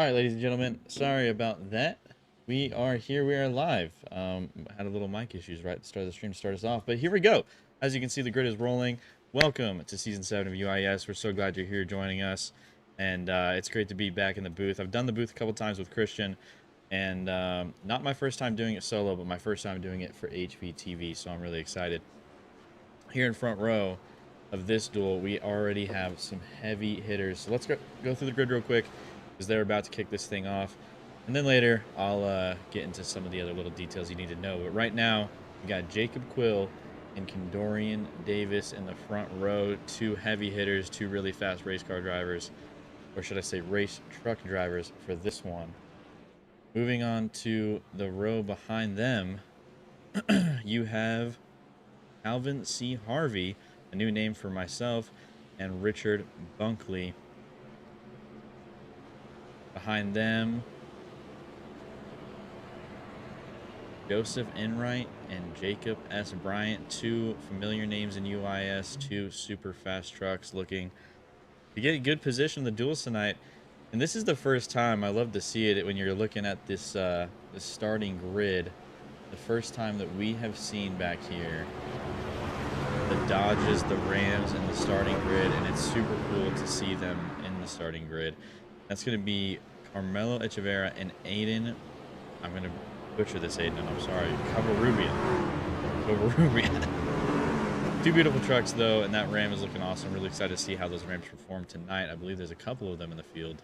All right, ladies and gentlemen, sorry about that. We are here. We are live. Had a little mic issues right at the start of the stream to start us off, but here we go. As you can see, the grid is rolling. Welcome to Season 7 of UIS. We're so glad you're here joining us, and it's great to be back in the booth. I've done the booth a couple times with Christian, and not my first time doing it solo, but my first time doing it for HVTV, so I'm really excited. Here in front row of this duel, we already have some heavy hitters. So let's go through the grid real quick, because they're about to kick this thing off. And then later, I'll get into some of the other little details you need to know. But right now, we got Jacob Quill and Kendorian Davis in the front row. Two heavy hitters, two really fast race car drivers. Or should I say race truck drivers for this one. Moving on to the row behind them, you have Calvin C. Harvey, a new name for myself, and Richard Bunkley. Behind them, Joseph Enright and Jacob S. Bryant, two familiar names in UIS, two super fast trucks looking to get a good position in the duels tonight. And this is the first time, I love to see it when you're looking at this, this starting grid, the first time that we have seen back here the Dodges, the Rams, and the starting grid, and it's super cool to see them in the starting grid. That's going to be Carmelo Echeverria and Aiden. I'm going to butcher this, Aiden, I'm sorry. Covarrubian. Two beautiful trucks, though, and that Ram is looking awesome. Really excited to see how those Rams perform tonight. I believe there's a couple of them in the field.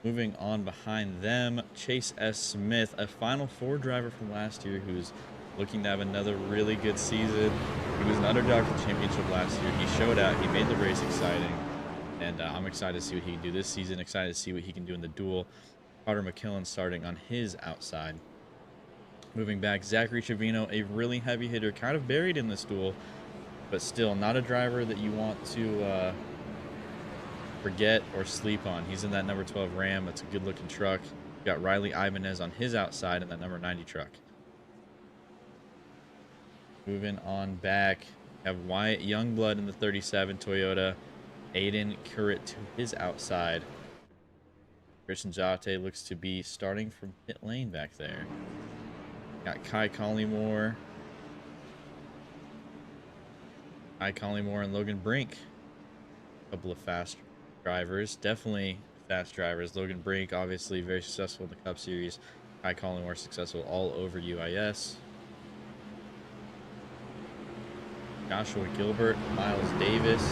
Moving on behind them, Chase S. Smith, a Final Four driver from last year who's looking to have another really good season. He was an underdog for the championship last year. He showed out. He made the race exciting. And I'm excited to see what he can do this season. Excited to see what he can do in the duel. Carter McKillen starting on his outside. Moving back, Zachary Chavino, a really heavy hitter, kind of buried in this duel, but still not a driver that you want to forget or sleep on. He's in that number 12 Ram. That's a good-looking truck. You got Riley Ibanez on his outside in that number 90 truck. Moving on back, have Wyatt Youngblood in the 37 Toyota. Aiden Currit to his outside. Christian Jate looks to be starting from pit lane back there. Got Kai Collymore. Kai Collymore and Logan Brink. A couple of fast drivers. Definitely fast drivers. Logan Brink, obviously very successful in the Cup Series. Kai Collymore successful all over UIS. Joshua Gilbert, Miles Davis,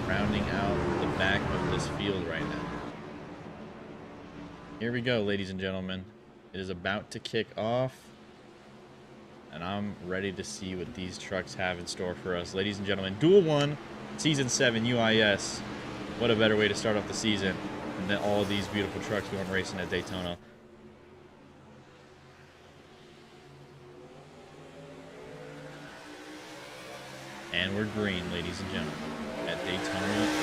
rounding out the back of this field right now. Here we go, ladies and gentlemen. It is about to kick off, and I'm ready to see what these trucks have in store for us. Ladies and gentlemen, Duel 1, Season 7 UIS. What a better way to start off the season than all of these beautiful trucks going racing at Daytona. And we're green, ladies and gentlemen, at Daytona.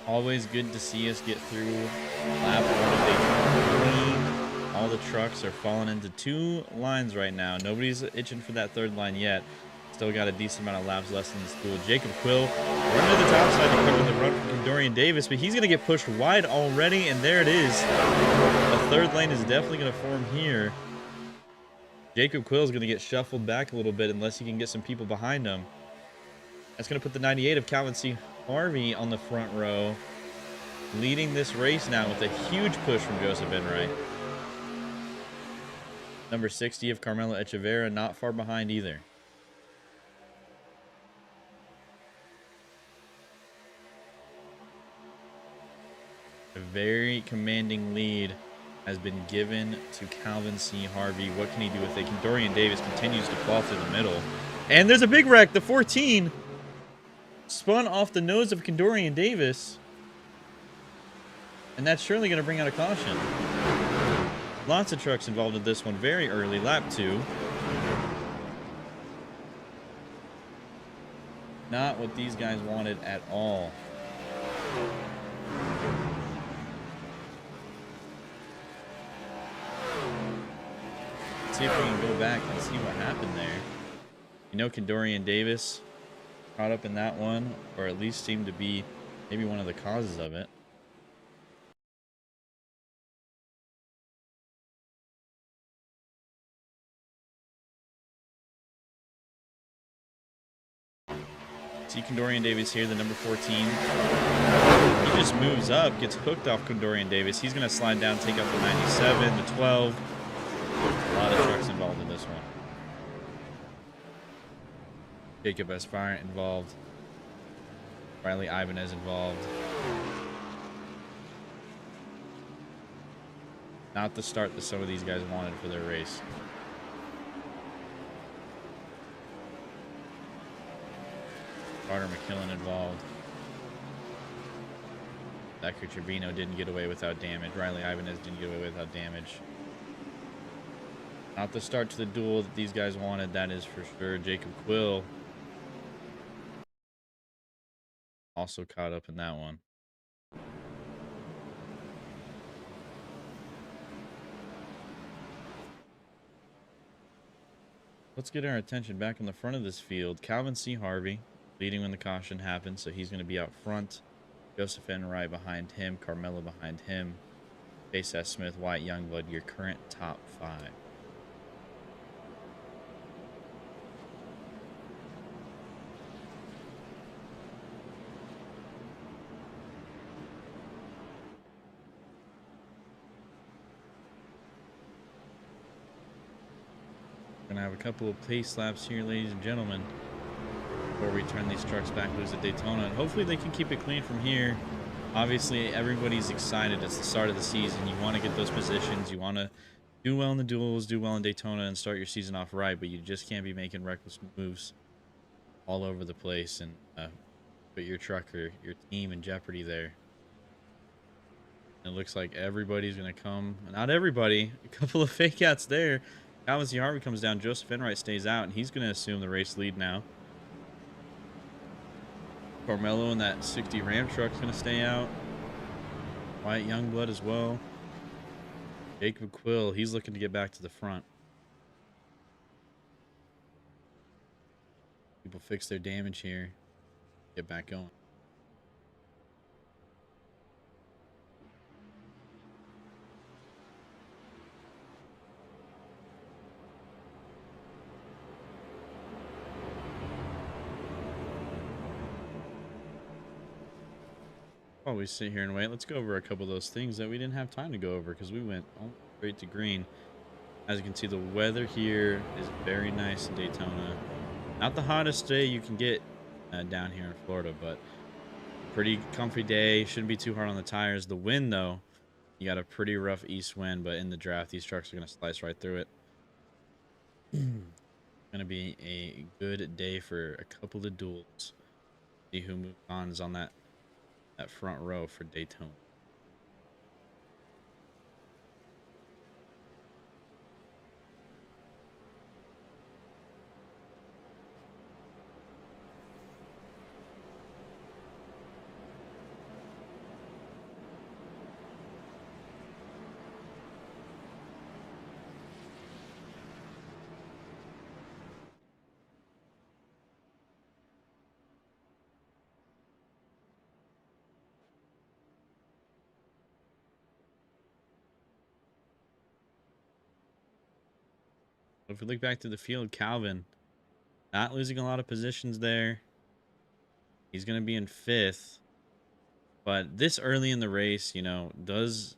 Always good to see us get through lap 1 of Daytona clean. All the trucks are falling into 2 lines right now. Nobody's itching for that 3rd line yet. Still got a decent amount of laps left in this duel. Jacob Quill running to the top side to cover the run from Dorian Davis, but he's going to get pushed wide already, and there it is. A 3rd lane is definitely going to form here. Jacob Quill is going to get shuffled back a little bit unless he can get some people behind him. That's going to put the 98 of Calvin C. Harvey on the front row, leading this race now with a huge push from Joseph Enright. Number 60 of Carmelo Echeverria not far behind either. A very commanding lead has been given to Calvin C. Harvey. What can he do with it? Dorian Davis continues to fall through the middle. And there's a big wreck. The 14 spun off the nose of Dorian Davis. And that's surely going to bring out a caution. Lots of trucks involved in this one very early. Lap 2. Not what these guys wanted at all. Let's see if we can go back and see what happened there. You know, Dorian Davis caught up in that one, or at least seemed to be maybe one of the causes of it. See Dorian Davis here, the number 14. He just moves up, gets hooked off Dorian Davis. He's going to slide down, take out the 97, the 12. A lot of trucks involved in this one. Jacob Esparant involved. Riley Ibanez involved. Not the start that some of these guys wanted for their race. Carter McKillen involved. Zachary Trevino didn't get away without damage. Riley Ibanez didn't get away without damage. Not the start to the duel that these guys wanted, that is for sure. Jacob Quill also caught up in that one. Let's get our attention back in the front of this field. Calvin C. Harvey leading when the caution happens, so he's going to be out front. Joseph Enright behind him. Carmelo behind him. Chase S. Smith, Wyatt Youngblood, your current top 5. Gonna have a couple of pace laps here, ladies and gentlemen, before we turn these trucks back loose at Daytona, and hopefully they can keep it clean from here Obviously, everybody's excited. It's the start of the season. You want to get those positions. You want to do well in the duels, do well in Daytona, and start your season off right. But you just can't be making reckless moves all over the place and put your truck or your team in jeopardy there. It looks like everybody's going to come. Not everybody. A couple of fake outs there. Calvin C. Harvey comes down. Joseph Enright stays out, and he's going to assume the race lead now. Carmelo in that 60 Ram truck's going to stay out. Wyatt Youngblood as well. Jacob Quill, he's looking to get back to the front. People fix their damage here. Get back going. While we sit here and wait, let's go over a couple of those things that we didn't have time to go over because we went straight to green. As you can see, the weather here is very nice in Daytona. Not the hottest day you can get down here in Florida, but pretty comfy day. Shouldn't be too hard on the tires. The wind, though, you got a pretty rough east wind, but in the draft, these trucks are going to slice right through it. Going to be a good day for a couple of duels. See who moves on is on that front row for Daytona. If we look back to the field, Calvin not losing a lot of positions there. He's going to be in 5th. But this early in the race, you know, does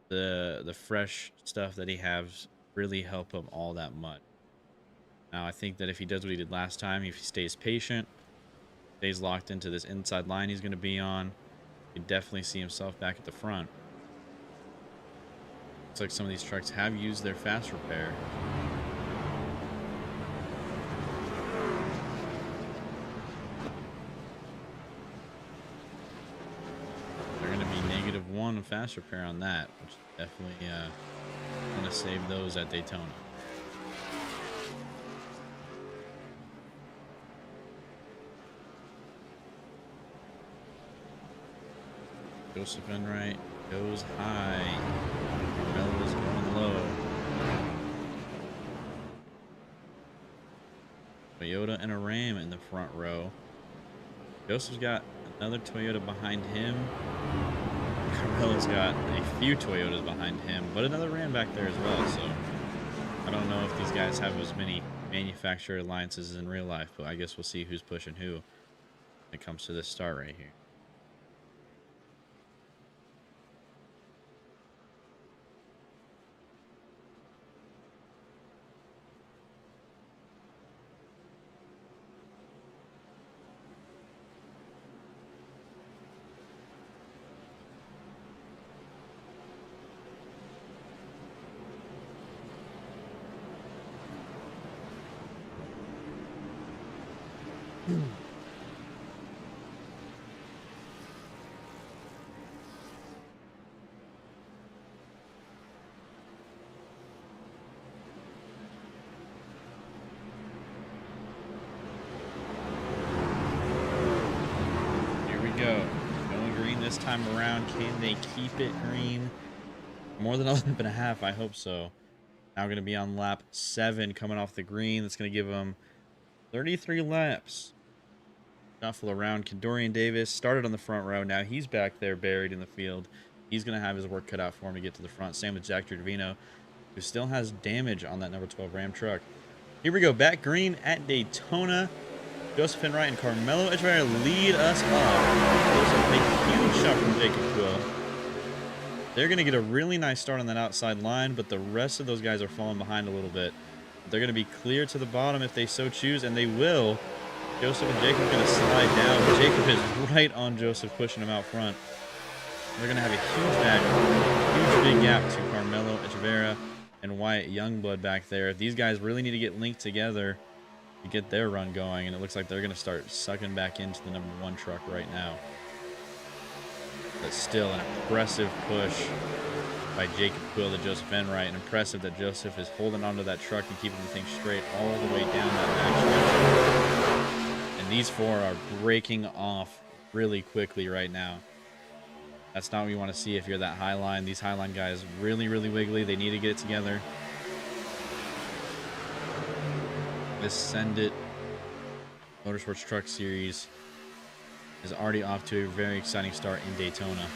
the fresh stuff that he has really help him all that much? Now, I think that if he does what he did last time, if he stays patient, stays locked into this inside line he's going to be on, you definitely see himself back at the front. Looks like some of these trucks have used their fast repair. -1 fast repair on that, which definitely gonna save those at Daytona. Joseph Enright goes high. Carmelo's going low. Toyota and a Ram in the front row. Joseph's got another Toyota behind him. Carmelo's got a few Toyotas behind him, but another Ram back there as well. So I don't know if these guys have as many manufacturer alliances in real life, but I guess we'll see who's pushing who when it comes to this start right here. This time around, can they keep it green? More than 11.5, I hope so. Now going to be on lap 7 coming off the green. That's going to give them 33 laps. Shuffle around. Dorian Davis started on the front row. Now he's back there buried in the field. He's going to have his work cut out for him to get to the front. Same with Jack Giordano, who still has damage on that number 12 Ram truck. Here we go. Back green at Daytona. Joseph Enright and Carmelo Echeverria lead us off. Joseph make a huge shot from Jacob Quill. They're going to get a really nice start on that outside line, but the rest of those guys are falling behind a little bit. They're going to be clear to the bottom if they so choose, and they will. Joseph and Jacob are going to slide down. Jacob is right on Joseph, pushing him out front. They're going to have a huge big gap to Carmelo Echeverria and Wyatt Youngblood back there. These guys really need to get linked together to get their run going, and it looks like they're going to start sucking back into the #1 truck right now. But still an impressive push by Jacob Quill to Joseph Enright, and impressive that Joseph is holding onto that truck and keeping the thing straight all the way down that back stretch. And these four are breaking off really quickly right now. That's not what you want to see if you're that high line. These high line guys really wiggly. They need to get it together. This Send It Motorsports Truck Series is already off to a very exciting start in Daytona.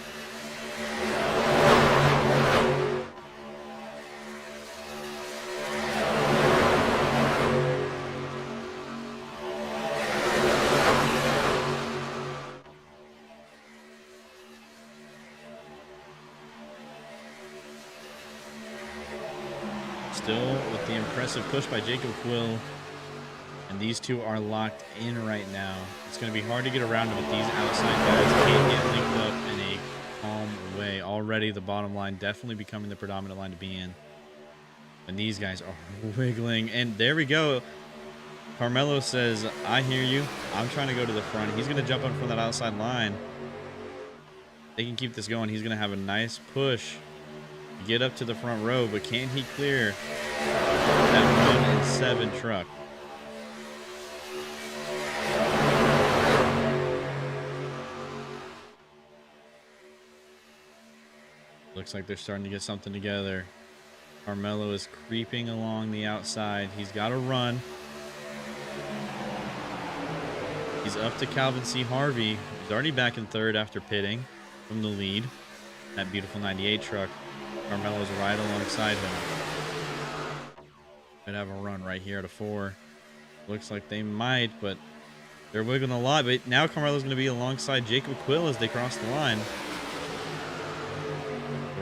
Still with the impressive push by Jacob Quill. And these two are locked in right now. It's going to be hard to get around them, but these outside guys can't get linked up in a calm way. Already the bottom line definitely becoming the predominant line to be in. And these guys are wiggling. And there we go. Carmelo says, I hear you. I'm trying to go to the front. He's going to jump up from that outside line. They can keep this going. He's going to have a nice push to get up to the front row, but can he clear that 1 and 7 truck? Looks like they're starting to get something together. Carmelo is creeping along the outside. He's got to run. He's up to Calvin C. Harvey. He's already back in third after pitting from the lead. That beautiful 98 truck. Carmelo's right alongside him. Could have a run right here at a 4. Looks like they might, but they're wiggling a lot. But now Carmelo's going to be alongside Jacob Quill as they cross the line.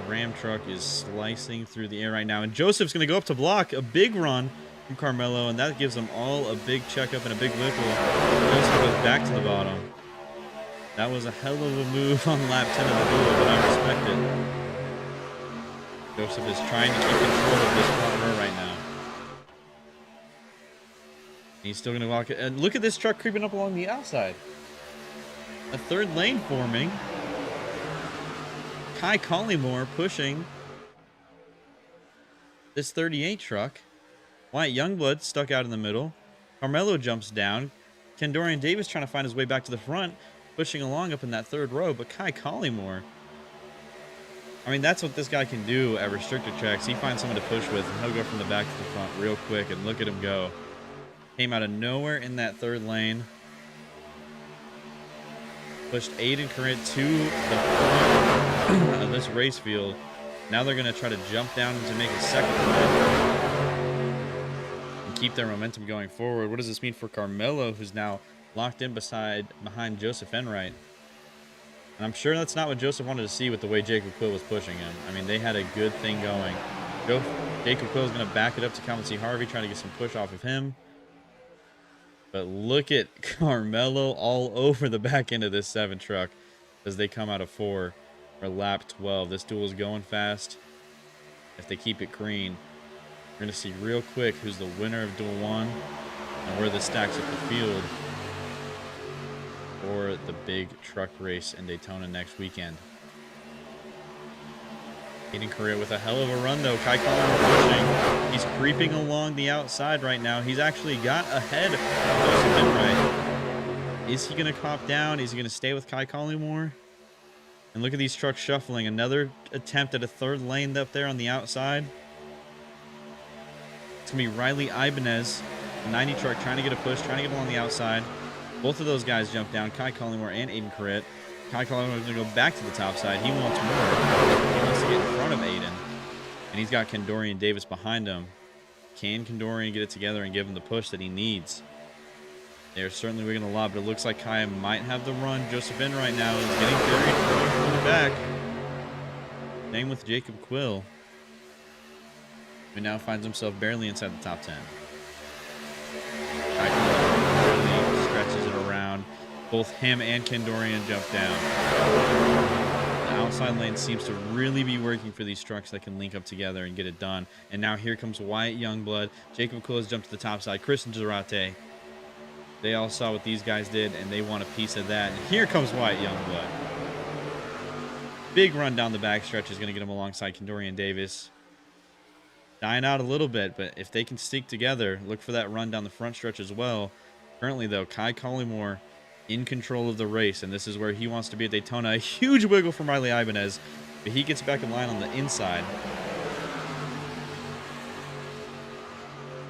Ram truck is slicing through the air right now, and Joseph's going to go up to block a big run from Carmelo, and that gives them all a big checkup and a big wiggle. Joseph goes back to the bottom. That was a hell of a move on lap 10 of the duel, but I respect it. Joseph is trying to keep control of this front row right now. He's still going to walk it, and look at this truck creeping up along the outside. A third lane forming. Kai Collymore pushing this 38 truck. Wyatt Youngblood stuck out in the middle. Carmelo jumps down. Kendorian Davis trying to find his way back to the front, pushing along up in that third row. But Kai Collymore, I mean, that's what this guy can do at restrictor tracks. He finds someone to push with, and he'll go from the back to the front real quick. And look at him go. Came out of nowhere in that third lane. Pushed Aiden Corrett to the front of this race field. Now they're going to try to jump down to make a second run and keep their momentum going forward. What does this mean for Carmelo, who's now locked in behind Joseph Enright? And I'm sure that's not what Joseph wanted to see with the way Jacob Quill was pushing him. I mean, they had a good thing going. Jacob Quill is going to back it up to Calvin C. Harvey, trying to get some push off of him. But look at Carmelo all over the back end of this 7 truck as they come out of 4 for lap 12. This duel is going fast. If they keep it green, we're going to see real quick who's the winner of Duel 1 and where this stacks up the field for the big truck race in Daytona next weekend. Aiden Correa with a hell of a run, though. Kai Collymore pushing. He's creeping along the outside right now. He's actually got ahead of Joseph Enright. Is he going to cop down? Is he going to stay with Kai Collymore? And look at these trucks shuffling. Another attempt at a third lane up there on the outside. It's going to be Riley Ibanez, the 90 truck, trying to get a push, trying to get along the outside. Both of those guys jump down, Kai Collymore and Aiden Corrett. Kai Collymore is going to go back to the top side. He wants more. He wants to get in front of Aiden. And he's got Kendorian Davis behind him. Can Kendorian get it together and give him the push that he needs? They're certainly wigging a lot, but it looks like Kai might have the run. Joseph Enright now is getting buried from the back. Same with Jacob Quill, who now finds himself barely inside the top 10. Kai barely stretches it around. Both him and Kendorian jump down. The outside lane seems to really be working for these trucks that can link up together and get it done. And now here comes Wyatt Youngblood. Jacob Quill has jumped to the top side. Christian Zarate. They all saw what these guys did, and they want a piece of that. And here comes Wyatt Youngblood. Big run down the backstretch is going to get him alongside Kendorian Davis. Dying out a little bit, but if they can stick together, look for that run down the front stretch as well. Currently, though, Kai Collymore in control of the race, and this is where he wants to be at Daytona. A huge wiggle from Riley Ibanez, but he gets back in line on the inside.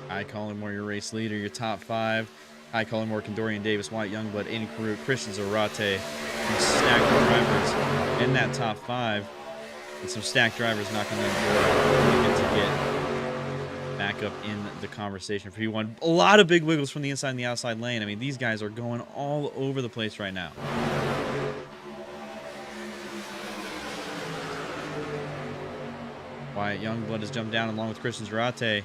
Kai Collymore, your race leader, your top 5. Kai Collymore, Kendorian Davis, Wyatt Youngblood, Aiden Karut, Christian Zarate, some stacked drivers in that top 5, and some stacked drivers knocking on the door to get back up in the conversation for P1. A lot of big wiggles from the inside and the outside lane. I mean, these guys are going all over the place right now. Wyatt Youngblood has jumped down along with Christian Zarate,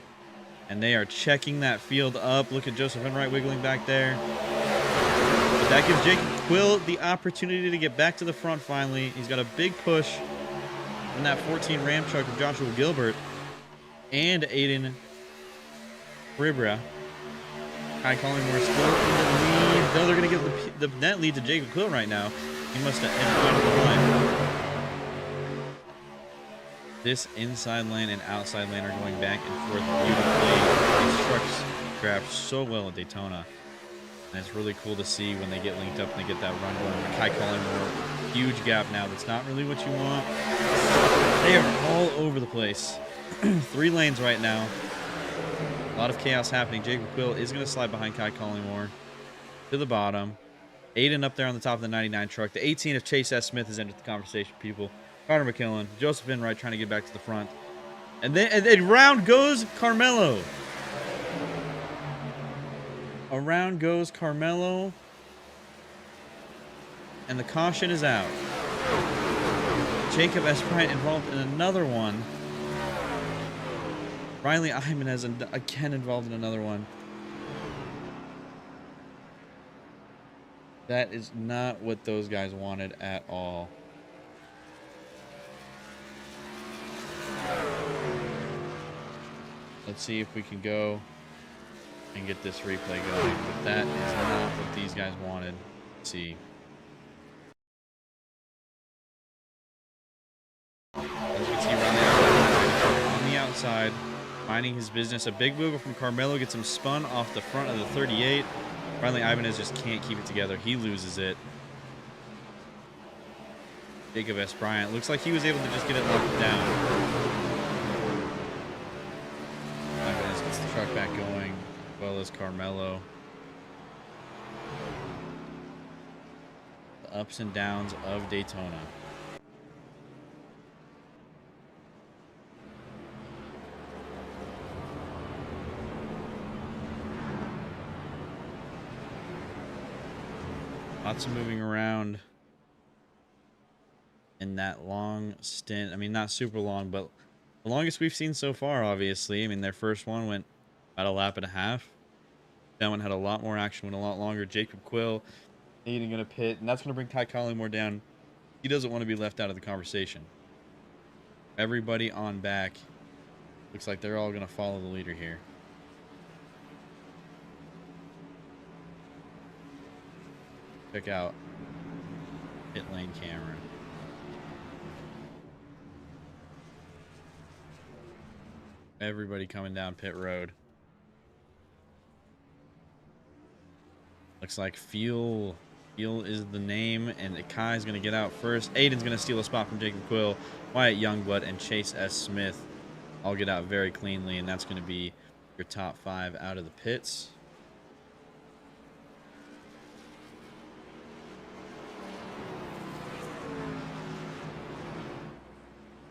and they are checking that field up. Look at Joseph Enright wiggling back there. But that gives Jacob Quill the opportunity to get back to the front finally. He's got a big push in that 14 Ram truck of Joshua Gilbert and Aiden Ribra. Kai Collymore still in the lead. Though they're going to give the net lead to Jacob Quill right now. He must have ended the line. This inside lane and outside lane are going back and forth beautifully. These trucks draft so well at Daytona. And it's really cool to see when they get linked up and they get that run going. Kai Collymore, huge gap now. That's not really what you want. They are all over the place. 3 lanes right now. A lot of chaos happening. Jacob Quill is going to slide behind Kai Collymore to the bottom. Aiden up there on the top of the 99 truck. The 18 of Chase S. Smith has entered the conversation, people. Carter McKillen, Joseph Enright trying to get back to the front. And then round goes Carmelo. Around goes Carmelo. And the caution is out. Jacob S. Bryant involved in another one. Riley Ibanez again involved in another one. That is not what those guys wanted at all. Let's see if we can go and get this replay going. But that is not what these guys wanted. Let's see. As you can see, Riley on the outside, minding his business. A big wiggle from Carmelo gets him spun off the front of the 38. Riley Ibanez just can't keep it together. He loses it. Jacob S. Bryant looks like he was able to just get it locked down. Ibanez gets the truck back going, as well as Carmelo. The ups and downs of Daytona. Lots of moving around in that long stint. I mean, not super long, but the longest we've seen so far, obviously. I mean, their first one went about a lap and a half. That one had a lot more action, went a lot longer. Jacob Quill, Aiden going to pit, and that's going to bring Kai Collymore down. He doesn't want to be left out of the conversation. Everybody on back. Looks like they're all going to follow the leader here. Check out pit lane camera. Everybody coming down pit road. Looks like Fuel is the name, and Kai's going to get out first. Aiden's going to steal a spot from Jacob Quill. Wyatt Youngblood and Chase S. Smith all get out very cleanly, and that's going to be your top 5 out of the pits.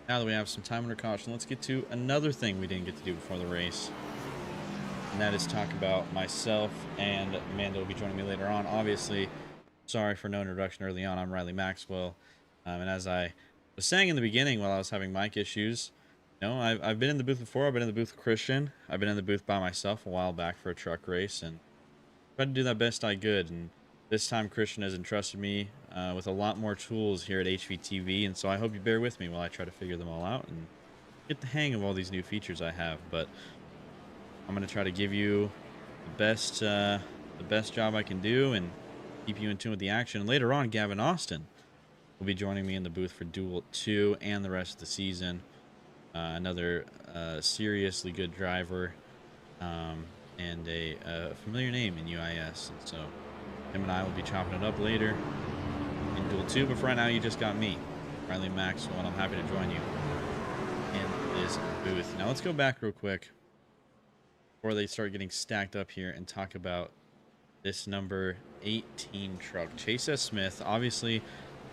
Now that we have some time under caution, let's get to another thing we didn't get to do before the race. And that is talk about myself and Amanda will be joining me later on. Obviously, sorry for no introduction early on. I'm Riley Maxwell. And as I was saying in the beginning while I was having mic issues, you know, I've been in the booth before. I've been in the booth with Christian. I've been in the booth by myself a while back for a truck race and tried to do that best I could. And This time Christian has entrusted me with a lot more tools here at HVTV, and so I hope you bear with me while I try to figure them all out and get the hang of all these new features I have. But I'm going to try to give you the best job I can do and keep you in tune with the action. And later on, Gavin Austin will be joining me in the booth for Duel 2 and the rest of the season. Another seriously good driver and a familiar name in UIS. And so him and I will be chopping it up later in Duel 2. But for right now, you just got me, Riley Maxwell, and I'm happy to join you in this booth. Now let's go back real quick before they start getting stacked up here and talk about this number 18 truck. Chase S. Smith, obviously,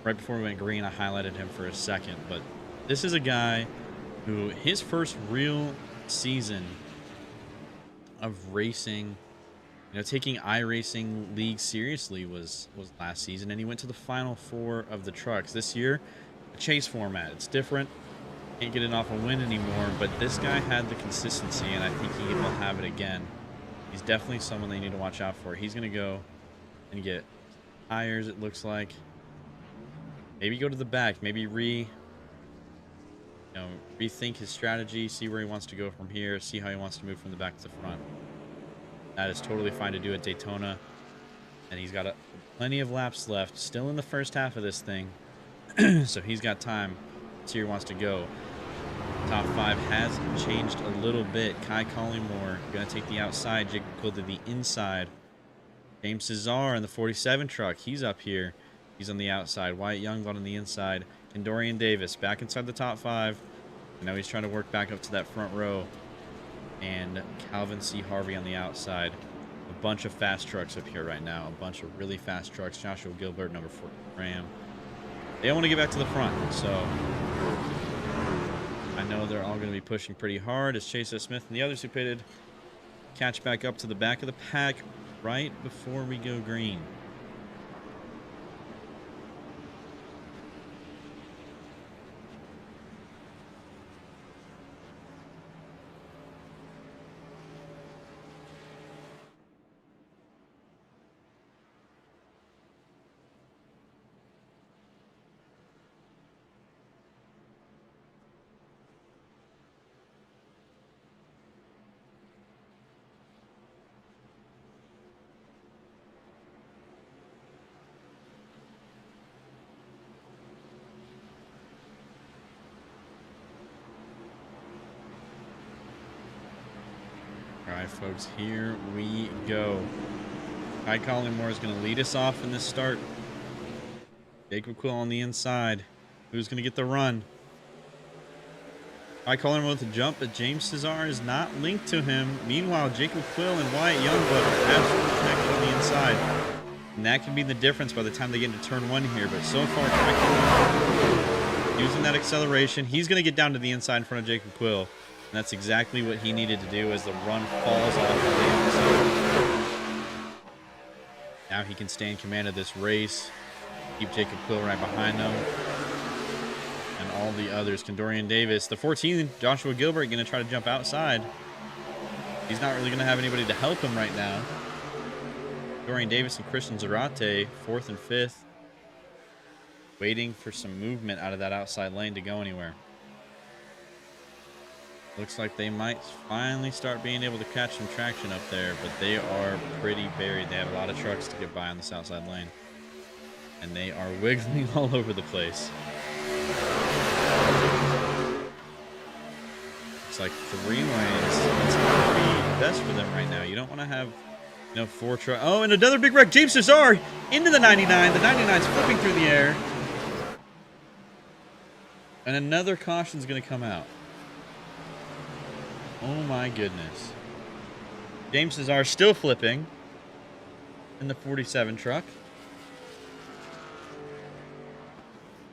right before we went green, I highlighted him for a second, but this is a guy who his first real season of racing, taking iRacing League seriously was last season, and he went to the Final Four of the trucks. This year, a chase format. It's different. Can't get it off a win anymore, but this guy had the consistency, and I think he will have it again. He's definitely someone they need to watch out for. He's going to go and get tires, it looks like. Maybe go to the back. Maybe rethink his strategy, see where he wants to go from here, see how he wants to move from the back to the front. That is totally fine to do at Daytona. And he's got plenty of laps left. Still in the first half of this thing. So he's got time to see where he wants to go. Top 5 has changed a little bit. Kai Collymore going to take the outside. Jacob Quill to the inside. James Cesar in the 47 truck. He's up here. He's on the outside. Wyatt Youngblood on the inside. And Dorian Davis back inside the top 5. And now he's trying to work back up to that front row. And Calvin C. Harvey on the outside. A bunch of fast trucks up here right now. A bunch of really fast trucks. Joshua Gilbert, number 4 Ram. They don't want to get back to the front, so I know they're all going to be pushing pretty hard as Chase S. Smith and the others who pitted catch back up to the back of the pack right before we go green. All right, folks, here we go. Kai Collymore is going to lead us off in this start. Jacob Quill on the inside. Who's going to get the run? Kai Collymore with the jump, but James Cesar is not linked to him. Meanwhile, Jacob Quill and Wyatt Youngblood are absolutely connected on the inside. And that can be the difference by the time they get into turn 1 here. But so far, Kai Collymore using that acceleration. He's going to get down to the inside in front of Jacob Quill. And that's exactly what he needed to do as the run falls off of the outside. Now he can stay in command of this race. Keep Jacob Quill right behind him. And all the others. Dorian Davis, the 14, Joshua Gilbert, going to try to jump outside. He's not really going to have anybody to help him right now. Dorian Davis and Christian Zarate, 4th and 5th. Waiting for some movement out of that outside lane to go anywhere. Looks like they might finally start being able to catch some traction up there, but they are pretty buried. They have a lot of trucks to get by on this outside lane. And they are wiggling all over the place. It's like 3 lanes. It's going to be best for them right now. You don't want to have, 4 trucks. Oh, and another big wreck. James Cesar into the 99. The 99's flipping through the air. And another caution's going to come out. Oh my goodness. James Cesar still flipping in the 47 truck.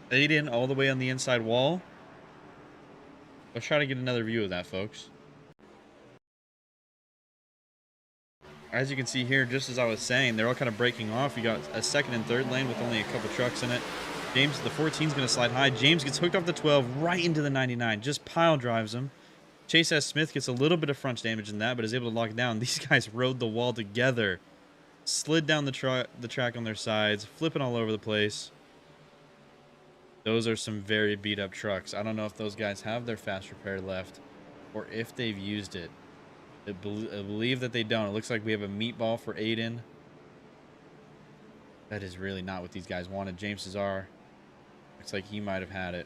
Aiden all the way on the inside wall. Let's try to get another view of that, folks. As you can see here, just as I was saying, they're all kind of breaking off. You got a 2nd and 3rd lane with only a couple trucks in it. James, the 14 is going to slide high. James gets hooked off the 12 right into the 99. Just pile drives him. Chase S. Smith gets a little bit of front damage in that, but is able to lock it down. These guys rode the wall together slid down the track on their sides, flipping all over the place. Those are some very beat up trucks. I don't know if those guys have their fast repair left or if they've used it. I believe that they don't. It looks like we have a meatball for Aiden. That is really not what these guys wanted. James Cesar, looks like he might have had it.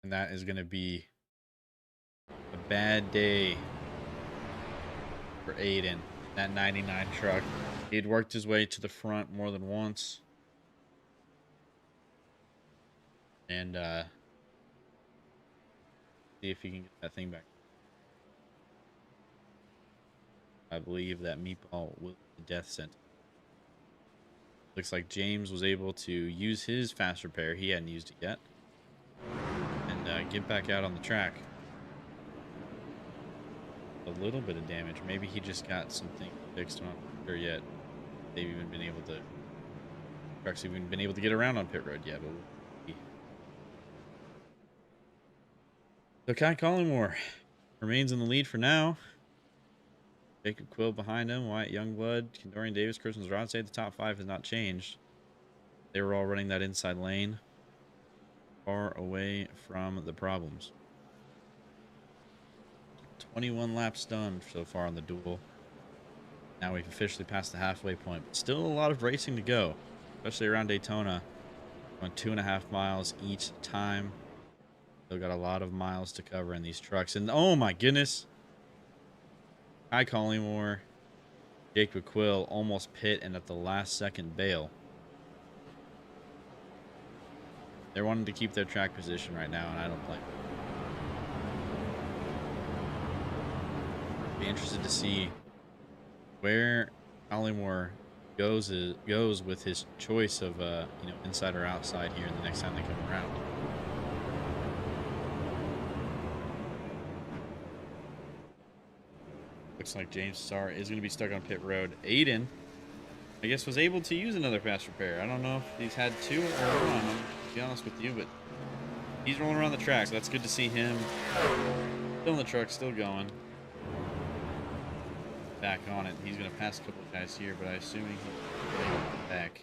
And that is going to be a bad day for Aiden. That 99 truck. He had worked his way to the front more than once. And see if he can get that thing back. I believe that meatball will be the death sentence. Looks like James was able to use his fast repair. He hadn't used it yet. And get back out on the track. A little bit of damage. Maybe he just got something fixed. I'm not sure yet. They've even been able to... Trucks even been able to get around on pit road yet. But so Kai Collingmore remains in the lead for now. Jacob Quill behind him. Wyatt Youngblood, Kendorian Davis, Christian Rod. Say the top 5 has not changed. They were all running that inside lane. Far away from the problems. 21 laps done so far on the duel. Now we've officially passed the halfway point. But still a lot of racing to go. Especially around Daytona. Going 2.5 miles each time. Still got a lot of miles to cover in these trucks. And oh my goodness. Kai Collingmore, Jacob Quill almost pit and at the last second bail. They're wanting to keep their track position right now, and I don't blame them. Be interested to see where Collingmore goes with his choice of inside or outside here the next time they come around. Looks like James Cesar is going to be stuck on pit road. Aiden, I guess, was able to use another fast repair. I don't know if he's had two or one, to be honest with you, but he's rolling around the track, so that's good to see him. Still in the truck, still going. Back on it. He's going to pass a couple of guys here, but I assume he can get back.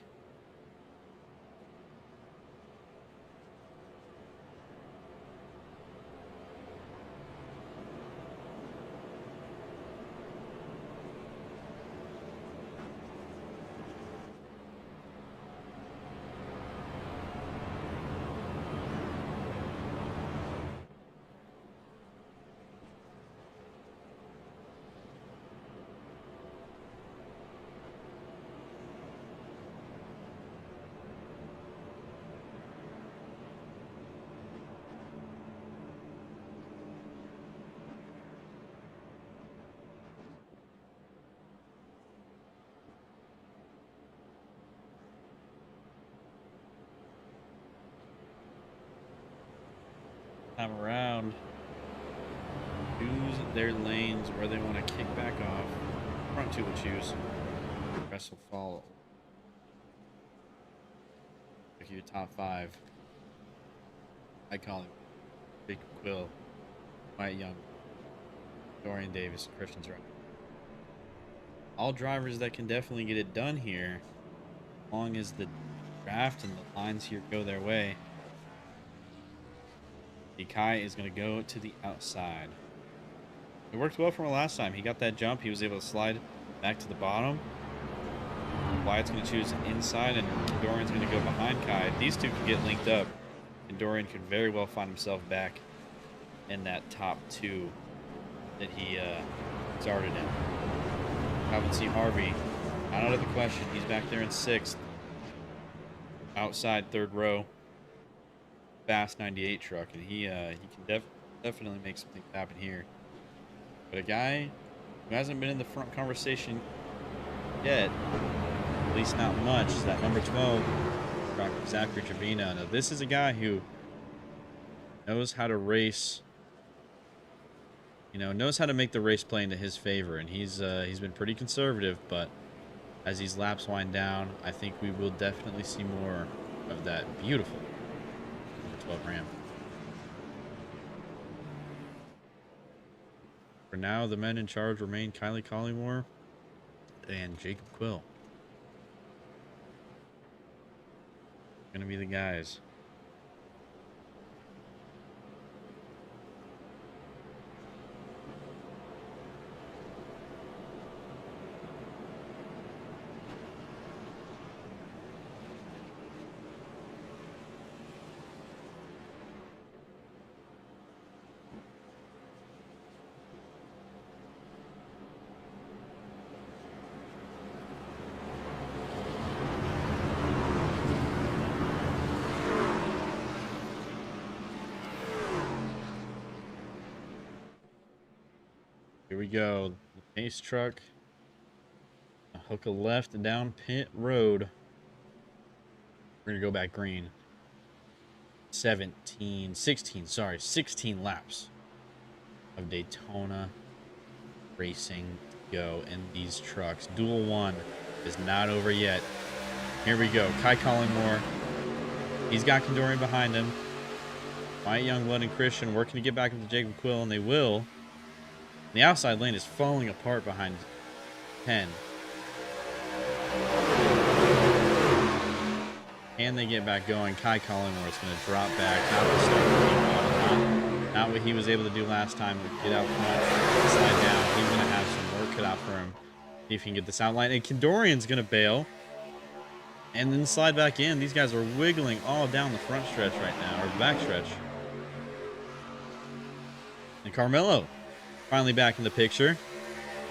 Time around, choose their lanes where they want to kick back off. Front two will choose. The rest will follow. Look at your top 5. I call him Jacob Quill, Wyatt Young, Dorian Davis, Christian's right. All drivers that can definitely get it done here, as long as the draft and the lines here go their way. Kai is going to go to the outside. It worked well for him last time. He got that jump. He was able to slide back to the bottom. Wyatt's going to choose inside, and Dorian's going to go behind Kai. These two could get linked up, and Dorian could very well find himself back in that top 2 that he started in. Calvin C. Harvey, not out of the question. He's back there in 6th. Outside 3rd row. Fast 98 truck, and he can definitely make some things happen here. But a guy who hasn't been in the front conversation yet, at least not much, is that number 12 truck, Zachary Trevino. Now this is a guy who knows how to race, knows how to make the race play into his favor, and he's been pretty conservative, but as these laps wind down, I think we will definitely see more of that beautiful 12 Ram. For now, the men in charge remain Kylie Collymore and Jacob Quill. Gonna be the guys. Here we go. The pace truck. A hook a left down pit road. We're going to go back green. 16 laps of Daytona racing to go in these trucks. Duel 1 is not over yet. Here we go. Kai Collingmore. He's got Condorian behind him. Wyatt Youngblood and Christian working to get back into Jacob Quill, and they will. The outside lane is falling apart behind 10. Can they get back going? Kai Collingmore is going to drop back. Not what he was able to do last time. Get out front, slide down. He's going to have some work cut out for him. See if he can get this outline. And Condorian's going to bail. And then slide back in. These guys are wiggling all down the front stretch right now, or the back stretch. And Carmelo finally back in the picture.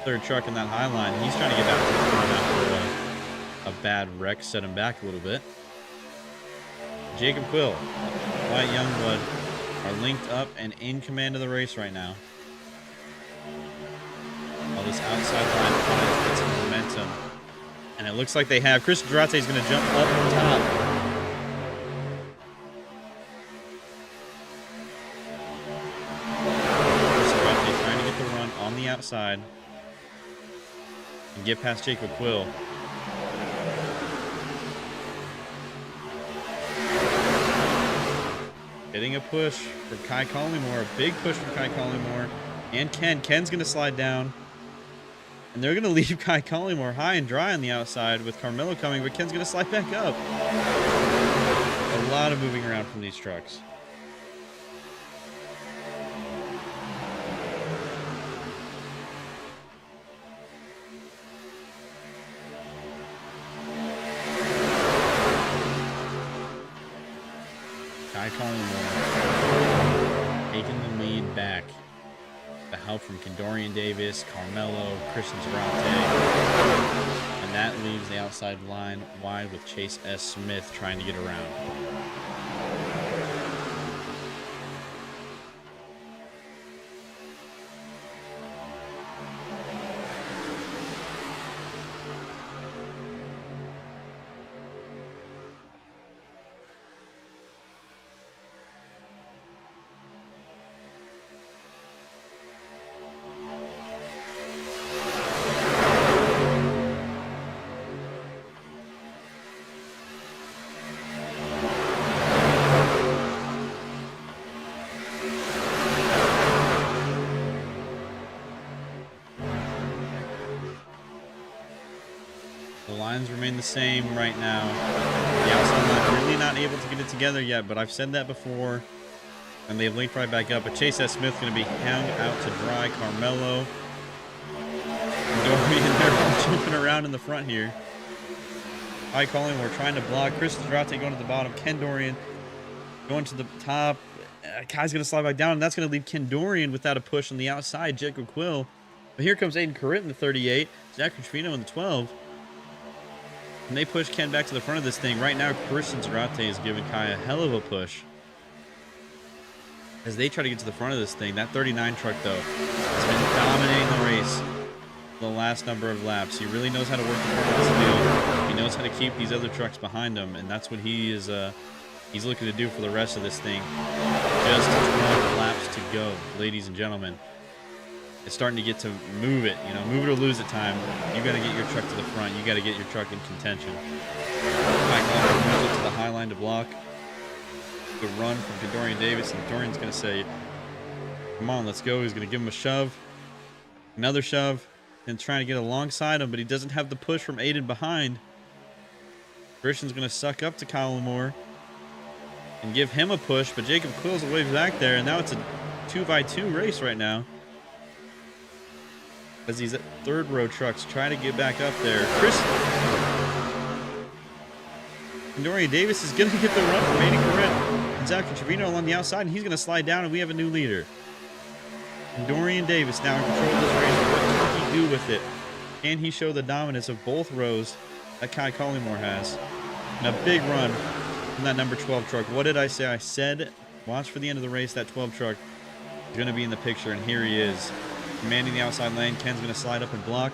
Third truck in that high line. He's trying to get back to the front after a bad wreck set him back a little bit. Jacob Quill, Wyatt Youngblood are linked up and in command of the race right now. All this outside line finds gets some momentum. And it looks like they have. Chris Durate is going to jump up on top. Trying to get the run on the outside and get past Jacob Quill. Getting a push from Kai Collingmore, a big push from Kai Collingmore and Ken. Ken's going to slide down, and they're going to leave Kai Collingmore high and dry on the outside with Carmelo coming, but Ken's going to slide back up. A lot of moving around from these trucks. Kai Collingmore taking the lead back. The help from Condorian Davis, Carmelo, Christian Zarate. And that leaves the outside line wide with Chase S. Smith trying to get around. The lines remain the same right now. The outside line really not able to get it together yet, but I've said that before. And they've linked right back up. But Chase S. Smith going to be hung out to dry. Carmelo. They're all jumping around in the front here. Kai Collingmore trying to block. Chris Zarate going to the bottom. Ken Dorian going to the top. Kai's going to slide back down, and that's going to leave Ken Dorian without a push on the outside. Jacob Quill. But here comes Aiden Corritt in the 38. Zachary Trevino in the 12. And they push Ken back to the front of this thing. Right now, Christian Zarate is giving Kai a hell of a push as they try to get to the front of this thing. That 39 truck, though, has been dominating the race the last number of laps. He really knows how to work the front of this field. He knows how to keep these other trucks behind him, and that's what he is he's looking to do for the rest of this thing. Just 12 laps to go, ladies and gentlemen. It's starting to get to move it, move it or lose it time. You got to get your truck to the front. You got to get your truck in contention. Mike Lawler moves it to the high line to block the run from Condorian Davis, and Dorian's going to say, "Come on, let's go." He's going to give him a shove, another shove, and trying to get alongside him, but he doesn't have the push from Aiden behind. Christian's going to suck up to Kyle Moore and give him a push, but Jacob Quill's way back there, and now it's a 2x2 race right now. As these third row trucks try to get back up there. And Dorian Davis is going to get the run from Aiden Corrett and Zachary Trevino along the outside, and he's going to slide down, and we have a new leader. And Dorian Davis now in control of this race. What can he do with it? Can he show the dominance of both rows that Kai Collymore has? And a big run from that number 12 truck. What did I say? I said, watch for the end of the race. That 12 truck is going to be in the picture, and here he is. Commanding the outside lane. Ken's going to slide up and block.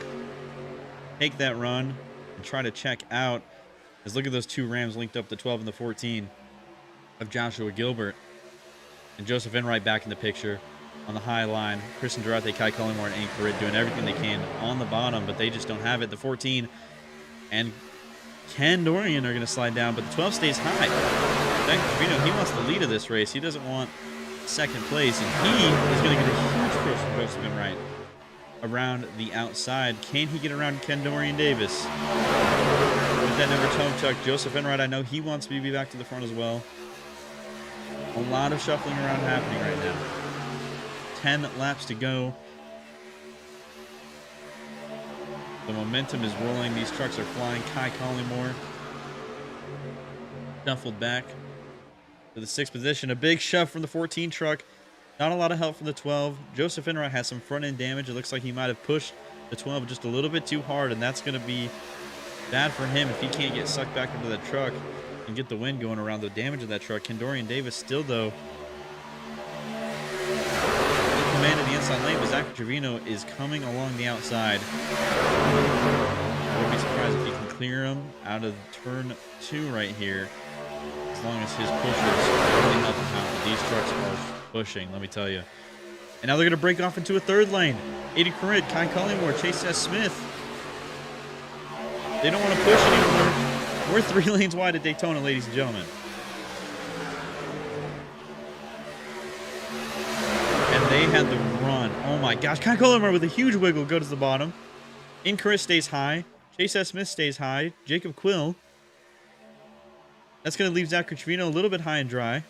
Take that run and try to check out. As look at those two Rams linked up, the 12 and the 14 of Joshua Gilbert. And Joseph Enright back in the picture on the high line. Christian Durate, Kai Collymore, and Aiden Corrett doing everything they can on the bottom, but they just don't have it. The 14 and Ken Dorian are going to slide down, but the 12 stays high. Trevino, he wants the lead of this race. He doesn't want second place, and he is going to get a huge push from Joseph Enright around the outside. Can he get around Ken Dorian Davis? With that number 12 truck, Joseph Enright, I know he wants to be back to the front as well. A lot of shuffling around happening right now. 10 laps to go. The momentum is rolling. These trucks are flying. Kai Collymore shuffled back to the 6th position. A big shove from the 14 truck. Not a lot of help from the 12. Joseph Enright has some front end damage. It looks like he might have pushed the 12 just a little bit too hard, and that's going to be bad for him if he can't get sucked back into that truck and get the wind going around the damage of that truck. Ken Dorian Davis still, though, in command of the inside lane, but Zachary Trevino is coming along the outside. I wouldn't be surprised if he can clear him out of turn 2 right here, as long as his pushers really help him out. But these trucks are pushing, let me tell you. And now they're going to break off into a third lane. Aiden Corrett, Kai Collymore, Chase S. Smith. They don't want to push anymore. We're 3 lanes wide at Daytona, ladies and gentlemen. And they had the run. Oh my gosh. Kai Collymore with a huge wiggle goes to the bottom. Aiden Corrett stays high. Chase S. Smith stays high. Jacob Quill. That's going to leave Zachary Trevino a little bit high and dry.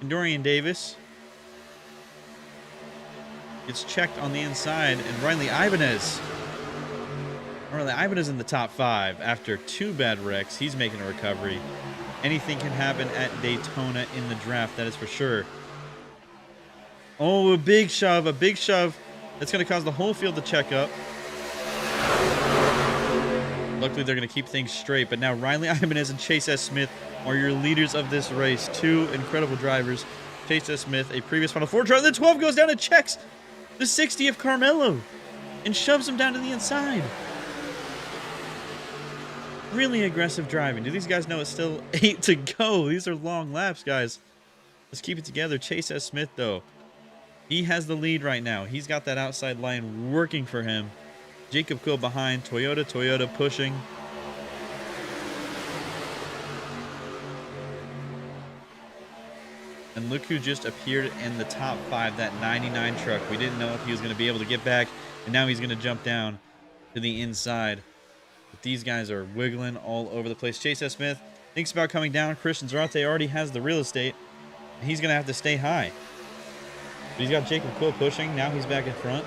And Dorian Davis gets checked on the inside. And Riley Ibanez. Riley Ibanez in the top 5 after 2 bad wrecks. He's making a recovery. Anything can happen at Daytona in the draft, that is for sure. Oh, a big shove. A big shove. That's going to cause the whole field to check up. Luckily, they're going to keep things straight. But now Riley Ibanez and Chase S. Smith are your leaders of this race. 2 incredible drivers. Chase S. Smith, a previous Final 4 driver. The 12 goes down and checks the 60 of Carmelo and shoves him down to the inside. Really aggressive driving. Do these guys know it's still 8 to go? These are long laps, guys. Let's keep it together. Chase S. Smith, though, he has the lead right now. He's got that outside line working for him. Jacob Quill behind. Toyota pushing. And look who just appeared in the top 5, that 99 truck. We didn't know if he was going to be able to get back, and now he's going to jump down to the inside. But these guys are wiggling all over the place. Chase S. Smith thinks about coming down. Christian Zarate already has the real estate, and he's going to have to stay high. But he's got Jacob Quill pushing. Now he's back in front.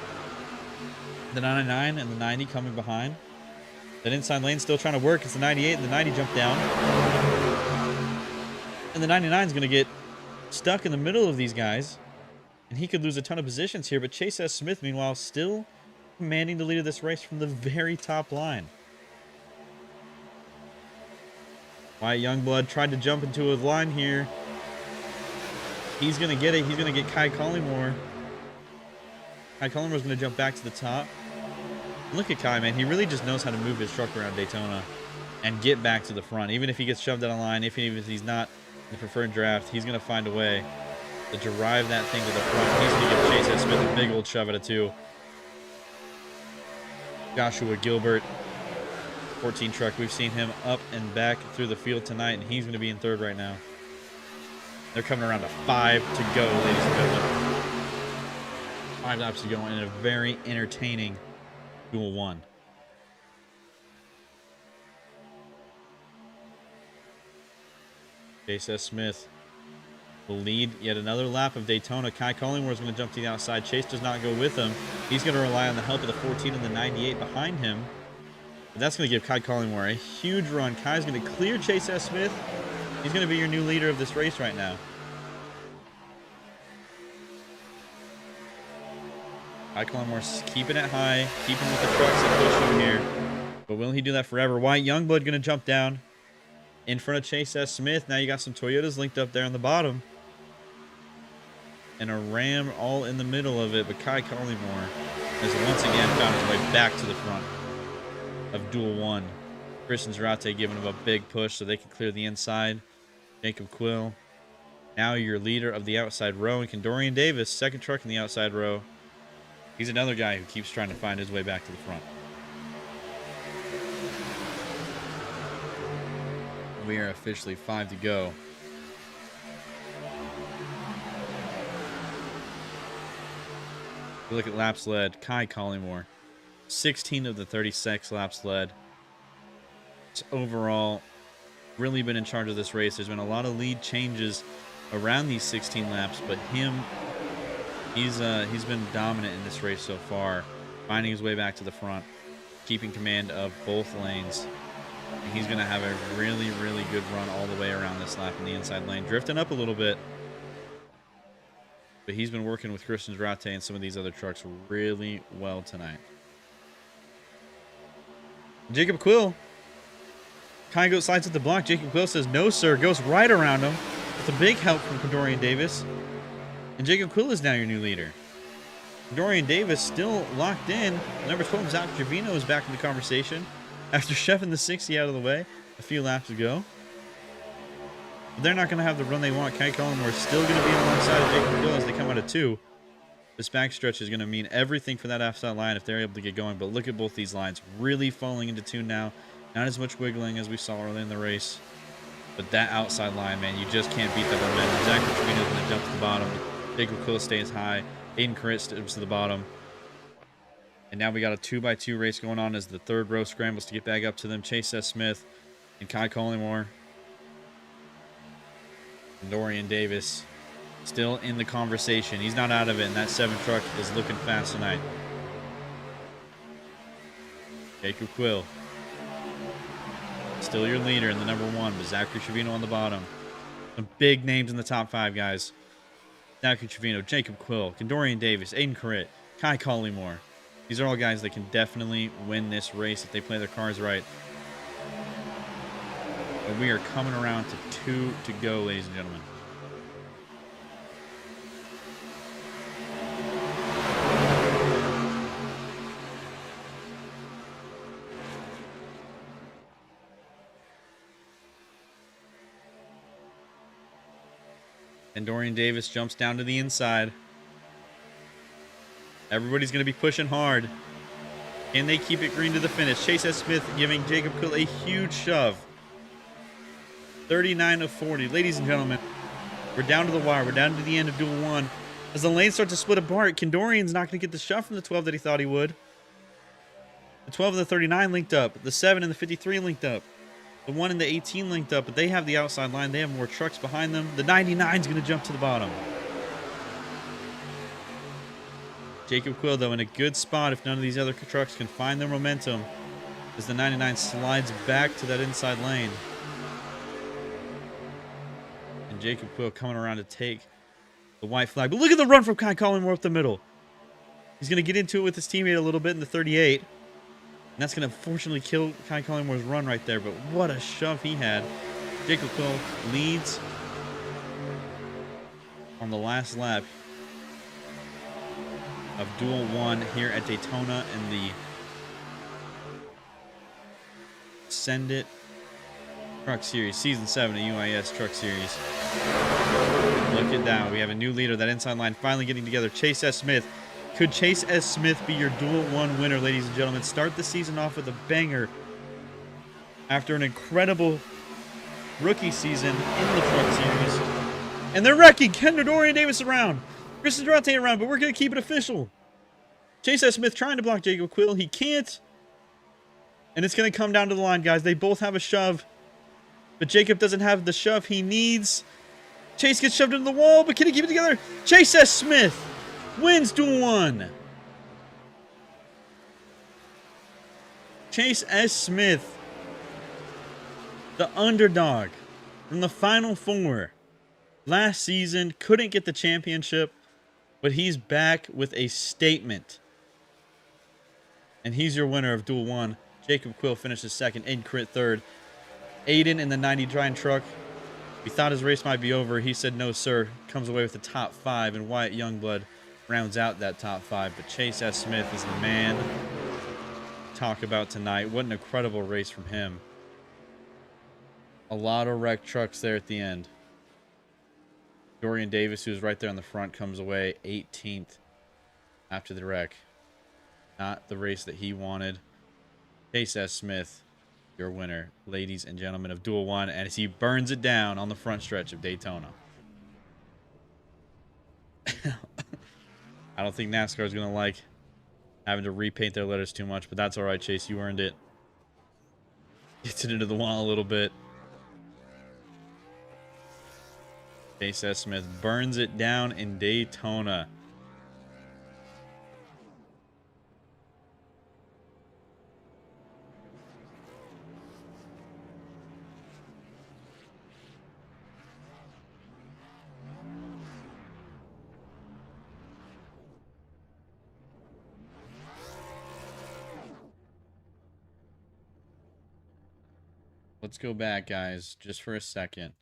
The 99 and the 90 coming behind. That inside lane still trying to work. It's the 98 and the 90 jump down. And the 99 is going to get stuck in the middle of these guys, and he could lose a ton of positions here. But Chase S. Smith, meanwhile, still commanding the lead of this race from the very top line. Wyatt Youngblood tried to jump into a line here. He's going to get it. He's going to get Kai Collymore. Kai Collymore is going to jump back to the top. Look at Kai, man. He really just knows how to move his truck around Daytona and get back to the front. Even if he gets shoved down a line, even if he's not in the preferred draft, he's going to find a way to drive that thing to the front. He's going to give Chase S. Smith a big old shove at it, too. Joshua Gilbert, 14 truck. We've seen him up and back through the field tonight, and he's going to be in third right now. They're coming around to 5 to go, ladies and gentlemen. 5 laps to go in a very entertaining Duel 1. Chase S. Smith will lead yet another lap of Daytona. Kai Collingwood is going to jump to the outside. Chase does not go with him. He's going to rely on the help of the 14 and the 98 behind him. But that's going to give Kai Collingwood a huge run. Kai's going to clear Chase S. Smith. He's going to be your new leader of this race right now. Kai Collingwood's keeping it high, keeping with the trucks and pushing here. But will he do that forever? White Youngblood going to jump down in front of Chase S. Smith. Now you got some Toyotas linked up there on the bottom. And a Ram all in the middle of it. But Kai Collingwood has once again found his way back to the front of Duel 1. Christian Zarate giving him a big push so they can clear the inside. Jacob Quill, now your leader of the outside row. And Kendorian Davis, second truck in the outside row. He's another guy who keeps trying to find his way back to the front. We are officially 5 to go. We look at laps led. Kai Collingwood, 16 of the 36 laps led. It's overall really been in charge of this race. There's been a lot of lead changes around these 16 laps, but he's been dominant in this race so far, finding his way back to the front, keeping command of both lanes. And he's going to have a really, really good run all the way around this lap in the inside lane, drifting up a little bit. But he's been working with Christian Zarate and some of these other trucks really well tonight. Jacob Quill. Kai slides at the block. Jacob Quill says, no, sir. Goes right around him with a big help from Kendorian Davis. And Jacob Quill is now your new leader. Kendorian Davis still locked in. Number 12, Zach Trevino, is back in the conversation after shoving the 60 out of the way a few laps ago. But they're not going to have the run they want. Kai Collingwood is still going to be alongside of Jacob Quill as they come out of 2. This backstretch is going to mean everything for that outside line if they're able to get going. But look at both these lines really falling into tune now. Not as much wiggling as we saw early in the race. But that outside line, man, you just can't beat that momentum. Zach Trevino is going to jump to the bottom. Jacob Quill stays high. Aiden Corritt steps to the bottom. And now we got a 2x2 race going on as the third row scrambles to get back up to them. Chase S. Smith and Kai Collingwood. And Dorian Davis still in the conversation. He's not out of it, and that 7 truck is looking fast tonight. Jacob Quill, still your leader in the number 1, but Zachary Trevino on the bottom. Some big names in the top 5, guys. Zachary Trevino, Jacob Quill, Kendorian Davis, Aiden Corritt, Kai Collingwood. These are all guys that can definitely win this race if they play their cars right. But we are coming around to 2 to go, ladies and gentlemen. And Dorian Davis jumps down to the inside. Everybody's going to be pushing hard. Can they keep it green to the finish? Chase S. Smith giving Jacob Quill a huge shove. 39 of 40. Ladies and gentlemen, we're down to the wire. We're down to the end of Duel 1. As the lanes start to split apart, Kendorian's not going to get the shove from the 12 that he thought he would. The 12 and the 39 linked up. The 7 and the 53 linked up. The 1 and the 18 linked up, but they have the outside line. They have more trucks behind them. The 99 is going to jump to the bottom. Jacob Quill, though, in a good spot if none of these other trucks can find their momentum as the 99 slides back to that inside lane. And Jacob Quill coming around to take the white flag. But look at the run from Kai Collingwood up the middle. He's going to get into it with his teammate a little bit in the 38. And that's going to fortunately kill Kai Collingwood's run right there. But what a shove he had. Jacob Quill leads on the last lap of Duel 1 here at Daytona in the Send It Truck Series, Season 7 of UIS Truck Series. Look at that. We have a new leader. That inside line finally getting together. Chase S. Smith. Could Chase S. Smith be your Duel 1 winner, ladies and gentlemen? Start the season off with a banger after an incredible rookie season in the Truck Series. And they're wrecking Kendorian Davis around. Christian Zarate around, but we're going to keep it official. Chase S. Smith trying to block Jacob Quill. He can't. And it's going to come down to the line, guys. They both have a shove. But Jacob doesn't have the shove he needs. Chase gets shoved into the wall, but can he keep it together? Chase S. Smith wins Duel 1. Chase S. Smith, the underdog from the Final Four last season, couldn't get the championship, but he's back with a statement. And he's your winner of Duel 1. Jacob Quill finishes second, Aiden Crit third. Aiden in the 90 Giant truck. We thought his race might be over. He said no, sir. Comes away with the top 5, and Wyatt Youngblood rounds out that top 5. But Chase S. Smith is the man to talk about tonight. What an incredible race from him. A lot of wrecked trucks there at the end. Dorian Davis, who's right there on the front, comes away 18th after the wreck. Not the race that he wanted. Chase S. Smith, your winner, ladies and gentlemen, of Duel 1, and as he burns it down on the front stretch of Daytona. I don't think NASCAR is going to like having to repaint their letters too much, but that's all right, Chase. You earned it. Gets it into the wall a little bit. Chase S. Smith burns it down in Daytona. Let's go back, guys, just for a second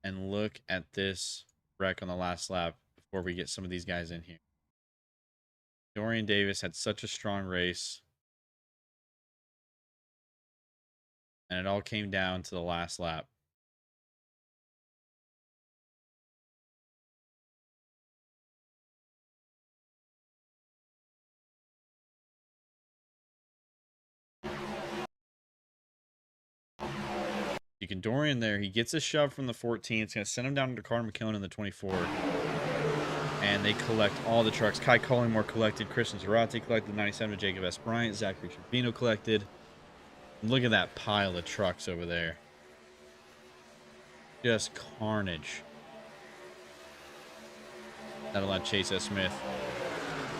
and look at this wreck on the last lap before we get some of these guys in here. Dorian Davis had such a strong race, and it all came down to the last lap. You can Dorian there. He gets a shove from the 14. It's going to send him down to Carter McKellen in the 24. And they collect all the trucks. Kai Collingmore collected. Christian Zarate collected. 97 to Jacob S. Bryant. Zachary Trevino collected. Look at that pile of trucks over there. Just carnage. That allowed Chase S. Smith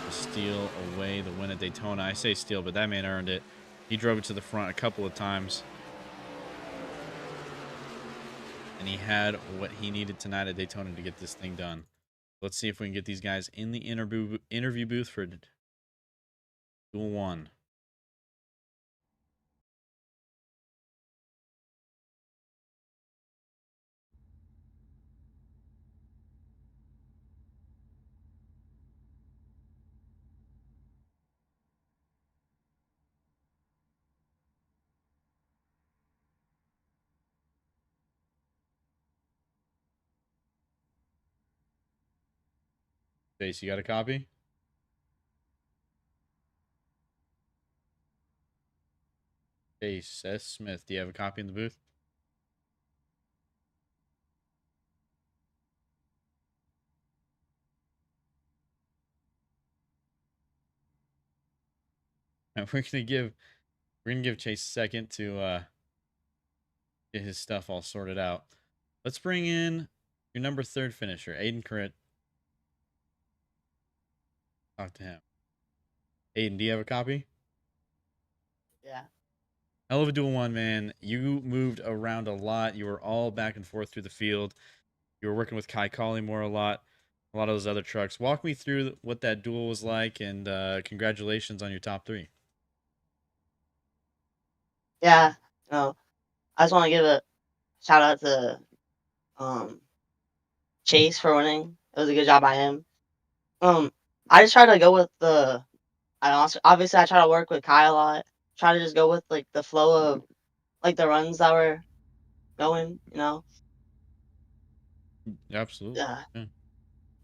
to steal away the win at Daytona. I say steal, but that man earned it. He drove it to the front a couple of times. And he had what he needed tonight at Daytona to get this thing done. Let's see if we can get these guys in the interview booth for Duel 1. Chase, you got a copy? Chase S. Smith, do you have a copy in the booth? And we're gonna give Chase a second to get his stuff all sorted out. Let's bring in your number 3 finisher, Aiden Crit. Talk to him. Aiden, do you have a copy? Yeah. Hell of a Duel 1, man. You moved around a lot. You were all back and forth through the field. You were working with Kai Collingmore a lot of those other trucks. Walk me through what that duel was like, and congratulations on your top 3. Yeah. No, I just want to give a shout out to um Chase for winning. It was a good job by him. I just try to go with the. I also obviously I try to work with Kai a lot. Try to just go with like the flow of like the runs that were going. Absolutely. Yeah. Yeah.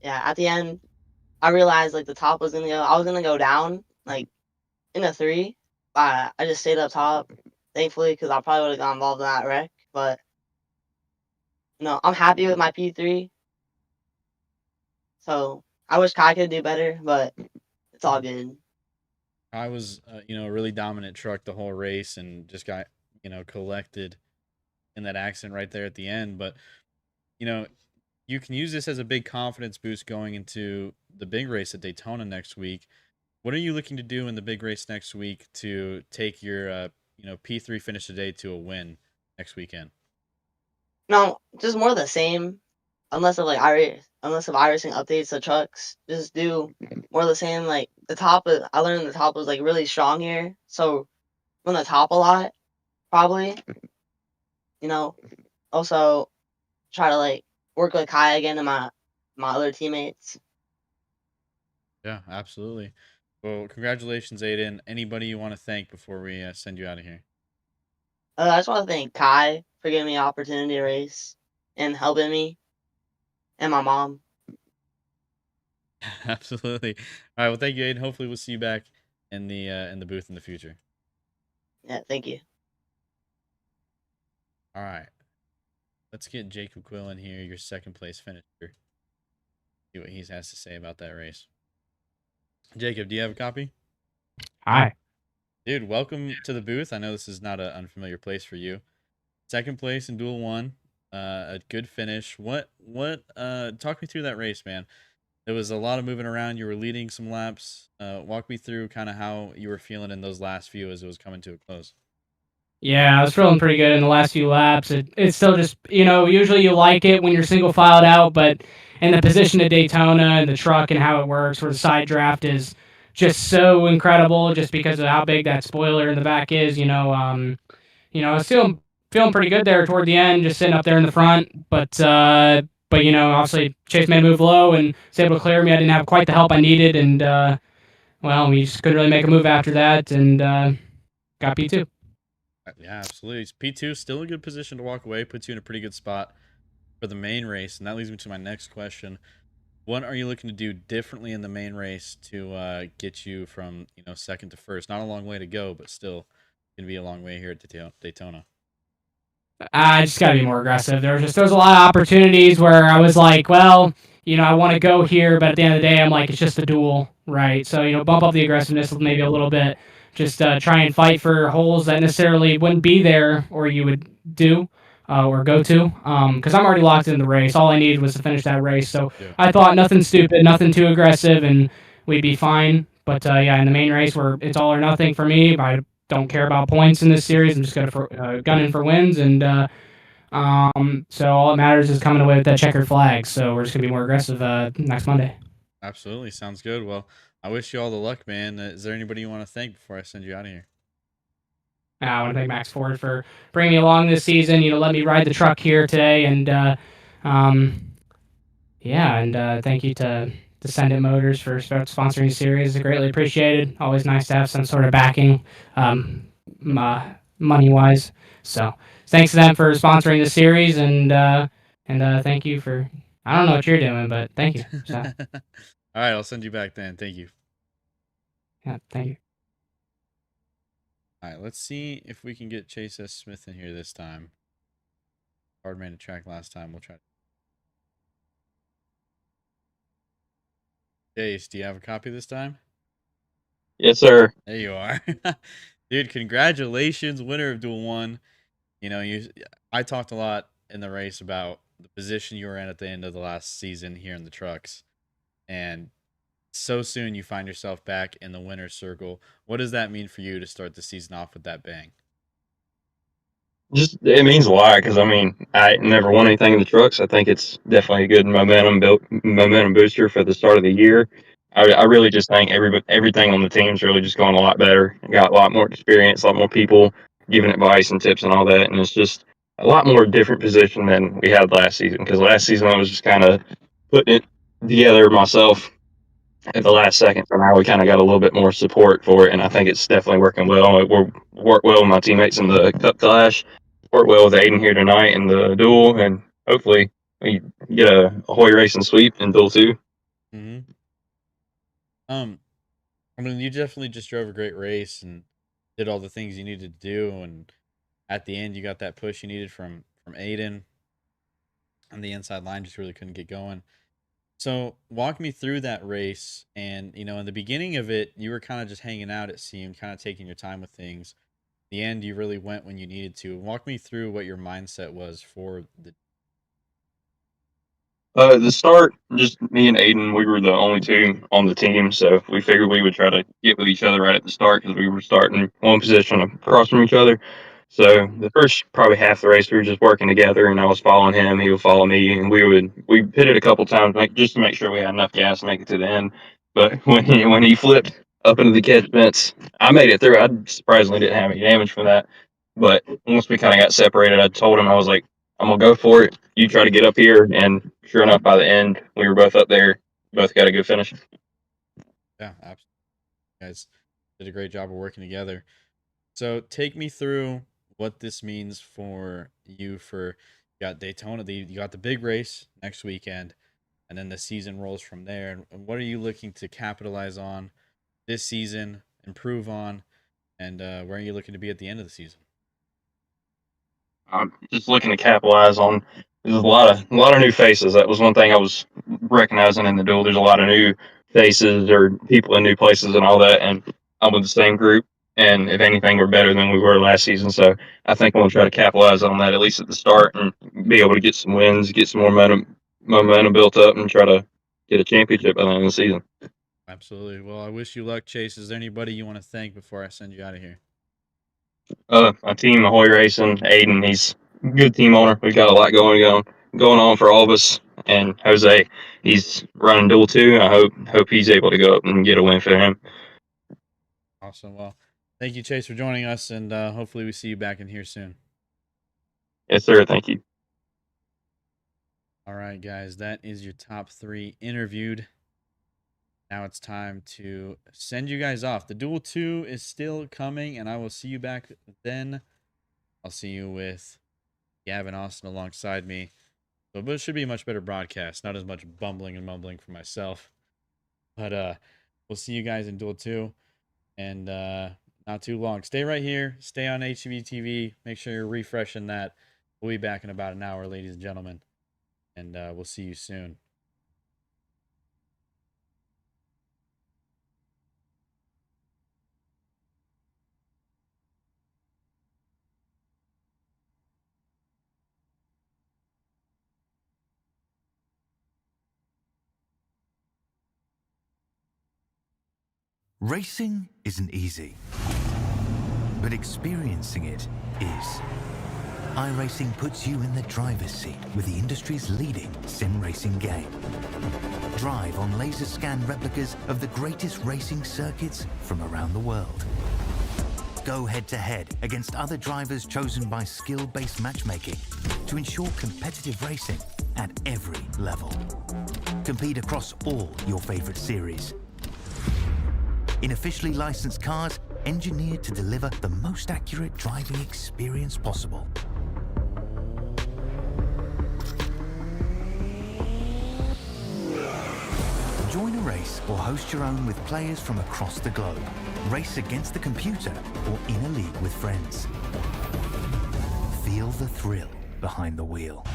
Yeah. At the end, I realized like the top was gonna go. I was gonna go down like in a 3, but I just stayed up top. Thankfully, because I probably would have got involved in that wreck. But I'm happy with my P3. So I wish Kai could do better, but it's all good. I was, a really dominant truck the whole race and just got, collected in that accident right there at the end. But, you know, you can use this as a big confidence boost going into the big race at Daytona next week. What are you looking to do in the big race next week to take your, P3 finish today to a win next weekend? No, just more of the same. Unless if iRacing updates the trucks, just do more of the same. Like I learned the top was like really strong here, so run the top a lot, probably. You know, also try to like work with Kai again and my other teammates. Yeah, absolutely. Well, congratulations, Aiden. Anybody you want to thank before we send you out of here? I just want to thank Kai for giving me an opportunity to race and helping me, and my mom. Absolutely. All right. Well, thank you, Aiden. Hopefully, we'll see you back in the booth in the future. Yeah, thank you. All right. Let's get Jacob Quill in here, your second place finisher. See what he has to say about that race. Jacob, do you have a copy? Hi. Dude, welcome to the booth. I know this is not an unfamiliar place for you. Second place in Duel 1. A good finish. What talk me through that race, man. There was a lot of moving around. You were leading some laps. Walk me through kind of how you were feeling in those last few as it was coming to a close. Yeah, I was feeling pretty good in the last few laps. It's still just, usually you like it when you're single filed out, but in the position of Daytona and the truck and how it works, where the side draft is just so incredible just because of how big that spoiler in the back is, I was feeling pretty good there toward the end, just sitting up there in the front, but obviously Chase made a move low and was able to clear me. I didn't have quite the help I needed, and well, we just couldn't really make a move after that, and got P2. Yeah, absolutely. P2 still a good position to walk away, puts you in a pretty good spot for the main race, and that leads me to my next question. What are you looking to do differently in the main race to get you from second to first? Not a long way to go, but still gonna be a long way here at Daytona. I just got to be more aggressive. There's a lot of opportunities where I was like, well, I want to go here, but at the end of the day, I'm like, it's just a duel, right? So bump up the aggressiveness maybe a little bit. Just try and fight for holes that necessarily wouldn't be there, or you would do. Or go to, because I'm already locked in the race. All I needed was to finish that race. So Yeah. I thought nothing stupid, nothing too aggressive, and we'd be fine. But yeah, in the main race where it's all or nothing for me, I don't care about points in this series. I'm just going to gunning for wins, and so all that matters is coming away with that checkered flag. So we're just going to be more aggressive next Monday. Absolutely, sounds good. Well, I wish you all the luck, man. Is there anybody you want to thank before I send you out of here? I want to thank Max Ford for bringing me along this season. Let me ride the truck here today, and yeah, and thank you to Descendant Motors for sponsoring the series. Greatly appreciated. Always nice to have some sort of backing, money wise. So thanks to them for sponsoring the series, and thank you for. I don't know what you're doing, but thank you. So, All right, I'll send you back then. Thank you. yeah, thank you. All right, let's see if we can get Chase S. Smith in here this time. Hard man to track last time. We'll try. Chase, do you have a copy this time? Yes, sir. There you are. Dude, congratulations, winner of Duel 1. I talked a lot in the race about the position you were in at the end of the last season here in the trucks. And so soon you find yourself back in the winner's circle. What does that mean for you to start the season off with that bang? Just it means a lot because I never won anything in the trucks. I think it's definitely a good momentum booster for the start of the year. I really just think everything on the team's really just going a lot better. Got a lot more experience, a lot more people giving advice and tips and all that, and it's just a lot more different position than we had last season. Because last season I was just kind of putting it together myself at the last second. So now we kind of got a little bit more support for it, and I think it's definitely working well. It worked well with my teammates in the Cup Clash, worked well with Aiden here tonight in the duel, and hopefully we get a Ahoy Racing sweep in Duel 2. Mm-hmm. You definitely just drove a great race and did all the things you needed to do, and at the end you got that push you needed from Aiden on the inside line, just really couldn't get going. So walk me through that race, and in the beginning of it, you were kind of just hanging out. It seemed kind of taking your time with things. The end, you really went when you needed to. Walk me through what your mindset was for the. The start, just me and Aiden, we were the only two on the team, so we figured we would try to get with each other right at the start because we were starting one position across from each other. So the first probably half the race, we were just working together, and I was following him, he would follow me, and we pitted a couple times, just to make sure we had enough gas to make it to the end. But when he flipped up into the catch fence, I made it through. I surprisingly didn't have any damage from that. But once we kind of got separated, I told him, I was like, I'm gonna go for it. You try to get up here, and sure enough, by the end, we were both up there. Both got a good finish. Yeah, absolutely. You guys did a great job of working together. So take me through what this means for you. You got Daytona, you got the big race next weekend, and then the season rolls from there. And what are you looking to capitalize on this season, improve on, and where are you looking to be at the end of the season? I'm just looking to capitalize on. There's a lot of new faces. That was one thing I was recognizing in the duel. There's a lot of new faces or people in new places and all that. And I'm with the same group. And if anything, we're better than we were last season. So I think I'm gonna try to capitalize on that at least at the start and be able to get some wins, get some more momentum built up, and try to get a championship by the end of the season. Absolutely. Well, I wish you luck, Chase. Is there anybody you want to thank before I send you out of here? My team, Ahoy Racing, Aiden, he's a good team owner. We've got a lot going on for all of us. And Jose, he's running Duel 2. I hope he's able to go up and get a win for him. Awesome. Well, thank you, Chase, for joining us, and hopefully we see you back in here soon. Yes, sir. Thank you. All right, guys, that is your top 3 interviewed. Now it's time to send you guys off. The Duel 2 is still coming, and I will see you back then. I'll see you with Gavin Austin alongside me. But it should be a much better broadcast. Not as much bumbling and mumbling for myself. But we'll see you guys in Duel 2. And not too long. Stay right here. Stay on HTV TV. Make sure you're refreshing that. We'll be back in about an hour, ladies and gentlemen. And we'll see you soon. Racing isn't easy, but experiencing it is. iRacing puts you in the driver's seat with the industry's leading sim racing game. Drive on laser scan replicas of the greatest racing circuits from around the world. Go head to head against other drivers chosen by skill-based matchmaking to ensure competitive racing at every level. Compete across all your favorite series. In officially licensed cars, engineered to deliver the most accurate driving experience possible. Join a race or host your own with players from across the globe. Race against the computer or in a league with friends. Feel the thrill behind the wheel.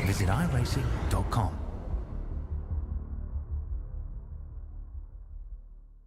Visit iRacing.com.